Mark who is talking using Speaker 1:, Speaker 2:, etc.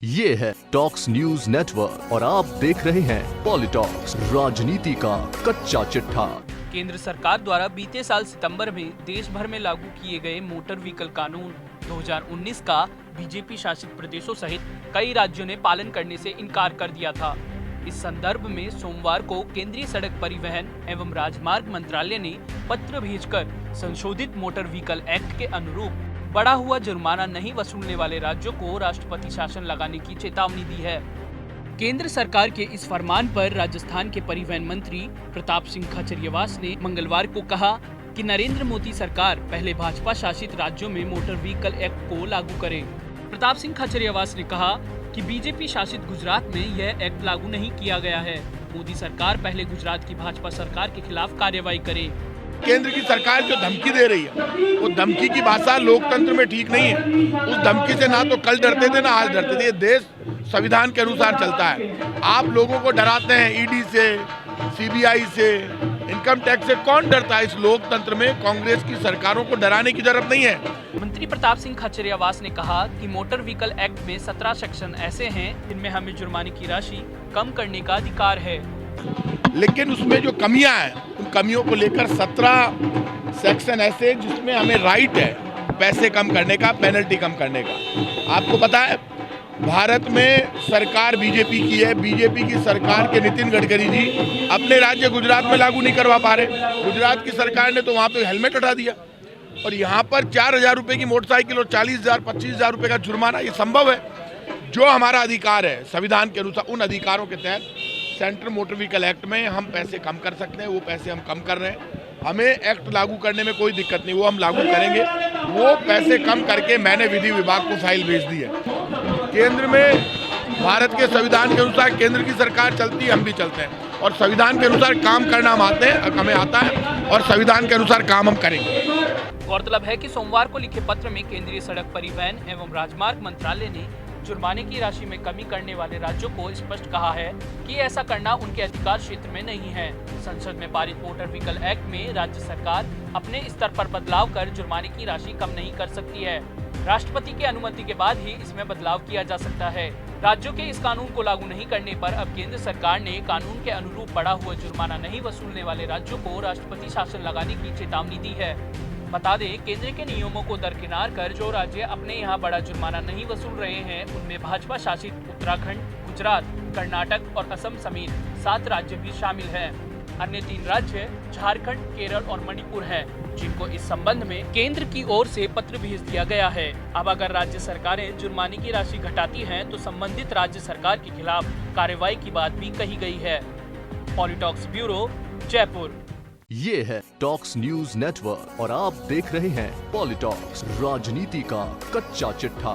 Speaker 1: ये है talks news network और आप देख रहे हैं पॉलिटॉक्स, राजनीति का कच्चा चिट्ठा।
Speaker 2: केंद्र सरकार द्वारा बीते साल सितंबर में देश भर में लागू किए गए मोटर व्हीकल कानून 2019 का बीजेपी शासित प्रदेशों सहित कई राज्यों ने पालन करने से इनकार कर दिया था। इस संदर्भ में सोमवार को केंद्रीय सड़क परिवहन एवं राजमार्ग मंत्रालय ने पत्र भेजकर संशोधित मोटर व्हीकल एक्ट के अनुरूप बढ़ा हुआ जुर्माना नहीं वसूलने वाले राज्यों को राष्ट्रपति शासन लगाने की चेतावनी दी है। केंद्र सरकार के इस फरमान पर राजस्थान के परिवहन मंत्री प्रताप सिंह खाचरियावास ने मंगलवार को कहा कि नरेंद्र मोदी सरकार पहले भाजपा शासित राज्यों में मोटर व्हीकल एक्ट को लागू करे। प्रताप सिंह खाचरियावास ने कहा कि बीजेपी शासित गुजरात में यह एक्ट लागू नहीं किया गया है। मोदी सरकार पहले गुजरात की भाजपा सरकार के खिलाफ कार्रवाई करे।
Speaker 3: केंद्र की सरकार जो धमकी दे रही है वो धमकी की भाषा लोकतंत्र में ठीक नहीं है। उस धमकी से ना तो कल डरते थे ना आज डरते थे। ये देश संविधान के अनुसार चलता है। आप लोगों को डराते हैं ईडी से, सीबीआई से, इनकम टैक्स से। कौन डरता है इस लोकतंत्र में? कांग्रेस की सरकारों को डराने की जरूरत नहीं है।
Speaker 2: मंत्री प्रताप सिंह खाचरियावास ने कहा कि मोटर व्हीकल एक्ट में 17 सेक्शन ऐसे हैं जिनमें हमें जुर्माने की राशि कम करने का अधिकार है,
Speaker 3: लेकिन उसमें जो कमियां हैं उन कमियों को लेकर 17 सेक्शन ऐसे जिसमें हमें राइट है पैसे कम करने का, पेनल्टी कम करने का। आपको पता है भारत में सरकार बीजेपी की है। बीजेपी की सरकार के नितिन गडकरी जी अपने राज्य गुजरात में लागू नहीं करवा पा रहे। गुजरात की सरकार ने तो वहाँ पे हेलमेट हटा दिया और यहाँ पर 4,000 रुपये की मोटरसाइकिल और 40,000 25,000 रुपये का जुर्माना। ये संभव है? जो हमारा अधिकार है संविधान के अनुसार, उन अधिकारों के तहत सेंट्रल मोटर व्हीकल एक्ट में हम पैसे कम कर सकते हैं। वो पैसे हम कम कर रहे हैं। हमें एक्ट लागू करने में कोई दिक्कत नहीं, वो हम लागू करेंगे। वो पैसे कम करके मैंने विधि विभाग को फाइल भेज दी है। केंद्र में भारत के संविधान के अनुसार केंद्र की सरकार चलती है, हम भी चलते हैं और संविधान के अनुसार काम करना हमें आता है और संविधान के अनुसार काम हम करेंगे।
Speaker 2: गौरतलब है कि सोमवार को लिखे पत्र में केंद्रीय सड़क परिवहन एवं राजमार्ग मंत्रालय ने जुर्माने की राशि में कमी करने वाले राज्यों को स्पष्ट कहा है कि ऐसा करना उनके अधिकार क्षेत्र में नहीं है। संसद में पारित मोटर व्हीकल एक्ट में राज्य सरकार अपने स्तर पर बदलाव कर जुर्माने की राशि कम नहीं कर सकती है। राष्ट्रपति की अनुमति के बाद ही इसमें बदलाव किया जा सकता है। राज्यों के इस कानून को लागू नहीं करने पर अब केंद्र सरकार ने कानून के अनुरूप बढ़ा हुआ जुर्माना नहीं वसूलने वाले राज्यों को राष्ट्रपति शासन लगाने की चेतावनी दी है। बता दें, केंद्र के नियमों को दरकिनार कर जो राज्य अपने यहाँ बड़ा जुर्माना नहीं वसूल रहे हैं उनमें भाजपा शासित उत्तराखंड, गुजरात, कर्नाटक और असम समेत 7 राज्य भी शामिल हैं। अन्य 3 राज्य झारखंड, केरल और मणिपुर हैं, जिनको इस संबंध में केंद्र की ओर से पत्र भेज दिया गया है। अब अगर राज्य सरकारें जुर्माने की राशि घटाती हैं तो संबंधित राज्य सरकार के खिलाफ कार्रवाई की बात भी कही गई है। पॉलिटॉक्स ब्यूरो, जयपुर।
Speaker 1: ये है टॉक्स न्यूज नेटवर्क और आप देख रहे हैं पॉलिटॉक्स, राजनीति का कच्चा चिट्ठा।